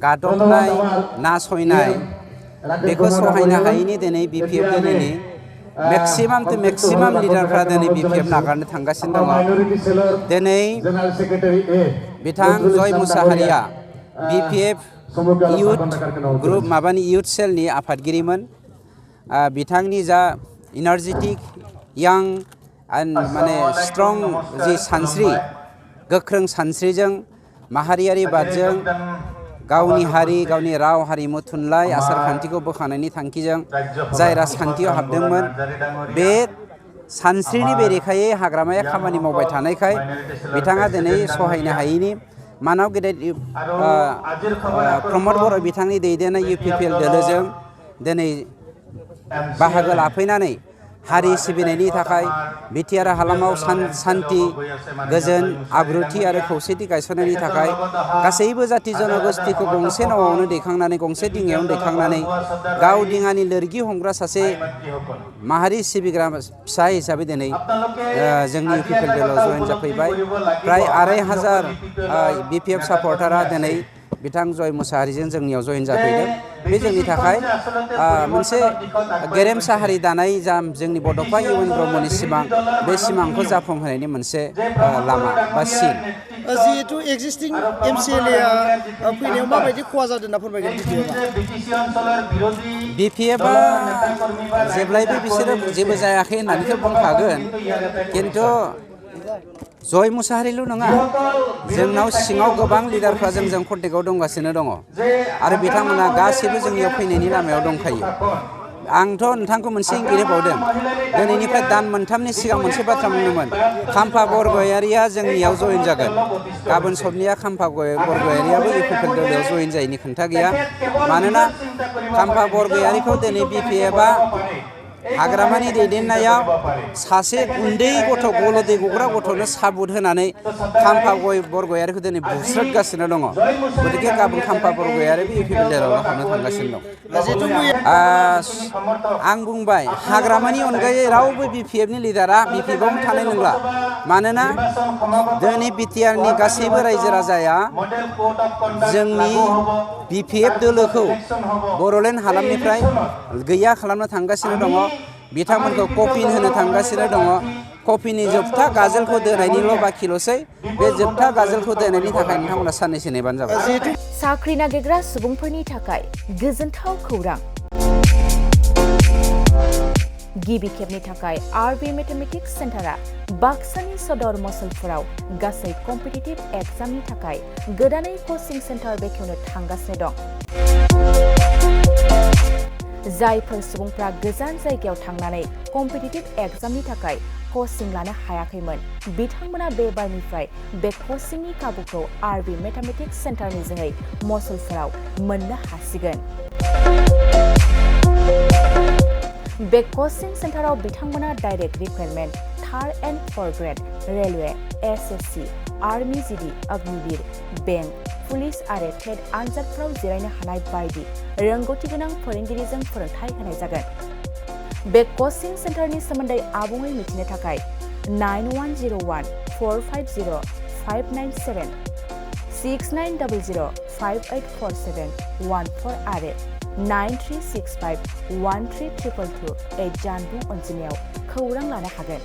गादबनाय नासयनाय बेखौ सहायनो हायैनि दिनै BPF दिनैनि मेक्सिमाम टु मेक्सिमाम लिडारफ्रा दिनै BPF नागारनो थांगासिनो दङ। दिनै बिथां Jay Mushahary BPF youth group youth सेलनि आफादगिरिमोन। बिथांनि जा इनार्जेटिक यां माने स्ट्रं जि सानस्रि गोख्रों सानस्रिजों माहारियारि बादजों गावनि हारि गावनि राव हारिमु थुनलाइ आसार खान्थिखौ बोखांनायनि थांखिजों जाय राजखान्थियाव हाबदोंमोन बे सानस्रिनि बेरेखायै हाग्रामाया खामानि मावबाय थानायखाय बिथाङा दिनै सहायनो हायैनि मानाव गेदेर प्रमद बर' बिथांनि दैदेननाय UPPL दोलोजों दिनै बाहागो लाफैनानै हारि सिबिनायनि थाखाय बिटिआर हालामाव सान्थि गोजोन आब्रुथि आरो खौसेथि गायसननायनि थाखाय गासैबो जाति जनगोष्ठीखौ गंसे नावावनो दैखांनानै गंसे दिङायावनो दैखांनानै गाव दिङानि लोरगि हमग्रा सासे माहारि सिबिग्रा फिसा हिसाबै दिनै जोंनि UPPL दोलोआव जयेन जाफैबाय। प्राय 2500 BPF सापर्टारा दिनै बिथां जय मुसाहारिजों जोंनियाव जयेन जाफैदों। बे जोंनि थाखाय मोनसे गेरेमसा हारि दानाय जा जोंनि बड'फा इउएन ब्रह्मनि सिमां बे सिमांखौ जाफुंहोनायनि मोनसे लामा बा सिन। जिहेतु एक्जिस्टिं MCLA फैनायाव माबायदि खहा जादों होनना फोरमायगोन BPF-आ जेब्लायबो बिसोरो जेबो जायाखै होननानैथ' बुंखागोन, खिन्थु जय मुसाहारिल' नङा, जोंनाव सिङाव गोबां लिडारफ्रा जोंजों कन्टेक्टआव दंगासिनो दङ आरो बिथांमोना गासैबो जोंनियाव फैनायनि लामायाव दंखायो। आंथ' नोंथांखौ मोनसे इंगित होबावदों, दिनैनिफ्राय दान मोनथामनि सिगां मोनसे बाथ्रा बुंदोंमोन, खाम्फा बरगयारिया जोंनियाव जयेन जागोन। गाबोन सबनिया खाम्फा बरगयारियाबो UPPL दोलोआव जयेन जायैनि खोथा गैया। मानोना खाम्फा बरगयारिखौ दिनै BPF-आ हाग्रामानि दैदेननायाव सासे उन्दै गथ' गल'दै गग्रा गथ'नो साबुत होनानै खाम्फा बरगयारिखौ दिनै बुस्रोदगासिनो दङ। गतिके गाबोन खाम्फा बरगयारियाबो UPPL दोलोआव हाबनो थांगासिनो दं। आं बुंबाय, हाग्रामानि अनगायै रावबो BPF-नि लिडारा BPF-आवनो थानाय नंला। मानोना दिनै बिटिआरनि गासैबो रायजो राजाया जोंनि BPF दोलोखौ बर'लेण्ड हालामनिफ्राय गैया खालामनो थांगासिनो दङ। बिथांमोनखौ कफिन होनो थांगासिनो दङ। कफिननि जोबथा गाजोलखौ दोनायनिल' बाखिल'सै। बे जोबथा गाजोलखौ दोनायनि थाखाय नोंथांमोना साननैसो नेबानो जाबाय। साख्रि नागिरग्रा सुबुंफोरनि थाखाय गोजोनथाव खौरां। गिबि खेबनि थाखाय RB मेथमेटिक्स सेन्टारा बाक्सानि सदर मसलपुराव गासै कम्पिटिटिभ एग्जामनि थाखाय गोदानै कचिं सेन्टार बेखेवनो थांगासिनो दं। जायफोर सुबुंफ्रा गोजान जायगायाव थांनानै कम्पिटिटिभ एग्जामनि थाखाय कचिं लानो हायाखैमोन, बिथांमोना बे बारनिफ्राय बे कचिंनि खाबुखौ RB मेथमेटिक्स सेन्टारनि जोहै मसलपुराव मोननो हासिगोन। बे कचिं सेन्टाराव बिथांमोना direct recruitment, 3rd and 4th grade, railway, SSC, army GD, Agniveer, bank, police आरो टेट आनजादफोराव जिरायनो हानाय बायदि रोंगौथि गोनां फोरोंगिरिजों फोरोंथाय होनाय जागोन। बे कचिं सेन्टारनि सोमोन्दै आबुङै मिथिनो थाखाय 9101-450-597, 6900-584714 आरो 9365-13222 जानबुं अनजिमायाव खौरां लानो हागोन।